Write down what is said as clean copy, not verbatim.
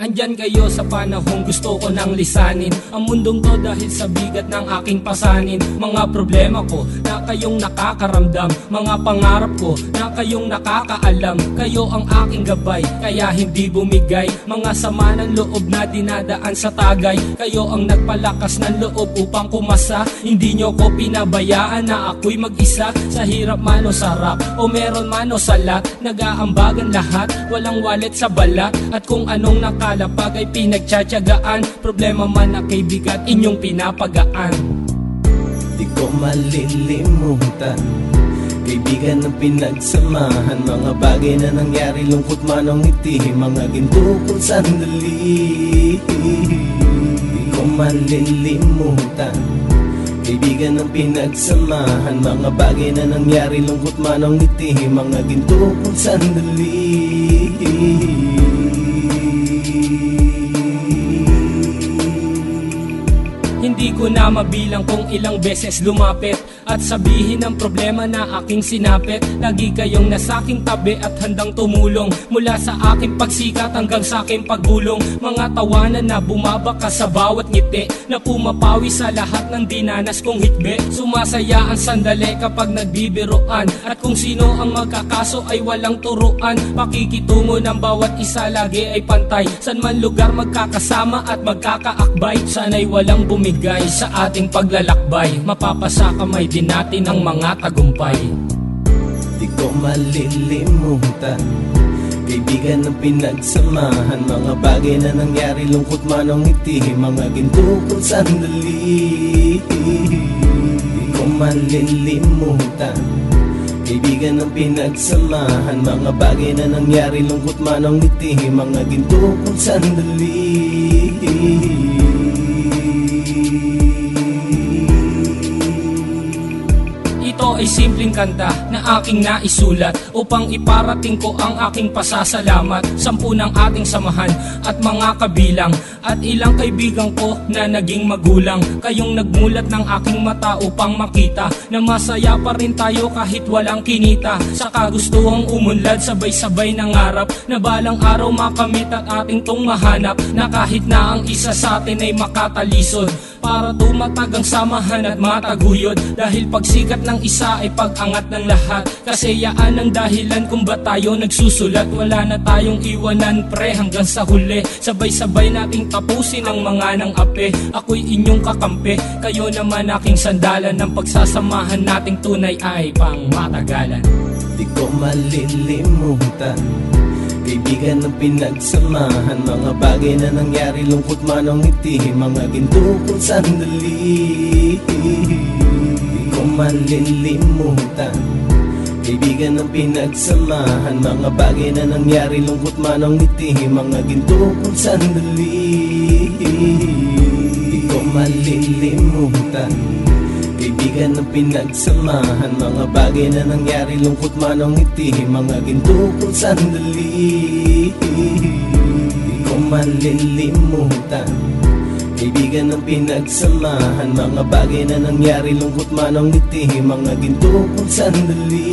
Andyan kayo sa panahong gusto ko nang lisanin ang mundong to dahil sa bigat ng aking pasanin. Mga problema ko na kayong nakakaramdam, mga pangarap ko na kayong nakakaalam. Kayo ang aking gabay, kaya hindi bumigay. Mga sama ng loob na dinadaan sa tagay, kayo ang nagpalakas ng loob upang kumasa. Hindi nyo ko pinabayaan na ako'y mag-isa. Sa hirap man o sarap, o meron man o salat, nag-aambagan lahat, walang wallet sa balat. At kung anong nakalapag ay pinagtsatsagaan, problema man na kay bigat, inyong pinapagaan. Di ko malilimutan, kaibigan ng pinagsamahan, mga bagay na nangyari, lungkot man o ngiti, mga ginto kong sandali. Di ko malilimutan, kaibigan ng pinagsamahan, mga bagay na nangyari, lungkot man o ngiti, mga ginto kong sandali. Hindi ko na mabilang kung ilang beses lumapit at sabihin ang problema na aking sinapit. Lagi kayong nasa aking tabi at handang tumulong, mula sa aking pagsikat hanggang sa aking paggulong. Mga tawanan na bumabaka sa bawat ngiti, na pumapawi sa lahat ng dinanas kong hitbe. Sumasaya ang sandali kapag nagbibiroan, at kung sino ang magkakaso ay walang turuan. Pakikitungo ng bawat isa lagi ay pantay, san man lugar magkakasama at magkakaakbay. Sana'y walang bumigay sa ating paglalakbay, mapapasa kamay din natin ang mga tagumpay. Di ko malilimutan, kaibigan ng pinagsamahan, mga bagay na nangyari, lungkot man o ngiti, mga ginto kong sandali. Di ko malilimutan, kaibigan ng pinagsamahan, mga bagay na nangyari, lungkot man o ngiti, mga ginto kong sandali. Ito ay simpleng kanta na aking naisulat upang iparating ko ang aking pasasalamat. 10 ng ating samahan at mga kabilang, at ilang kaibigan ko na naging magulang. Kayong nagmulat ng aking mata upang makita na masaya pa rin tayo kahit walang kinita. Sa kagustuhang umunlad, sabay-sabay nangarap na balang araw makamit at ating tong mahanap, na kahit na ang isa sa atin ay makatalisod, para tumatag ang samahan at mataguyod. Dahil pagsikat ng isa ay pag-angat ng lahat, kasi yaan ang dahilan kung ba't tayo nagsusulat. Wala na tayong iwanan pre hanggang sa huli, sabay-sabay nating tapusin ang mga nang ape. Ako'y inyong kakampi, kayo naman aking sandalan, ng pagsasamahan nating tunay ay pang matagalan. Di ko malilimutan, kaibigan ng pinagsamahan, mga bagay na nangyari, lungkot man o ngiti, mga ginto kong sandali. Di ko malilimutan, kaibigan ng pinagsamahan, mga bagay na nangyari, lungkot man o ngiti, mga ginto kong sandali. Di ko malilimutan, kaibigan ng pinagsamahan, mga bagay na nangyari, lungkot man o ngiti, mga ginto kong sandali. Di ko malilimutan, kaibigan ng pinagsamahan, mga bagay na nangyari, lungkot man o ngiti, mga ginto kong sandali.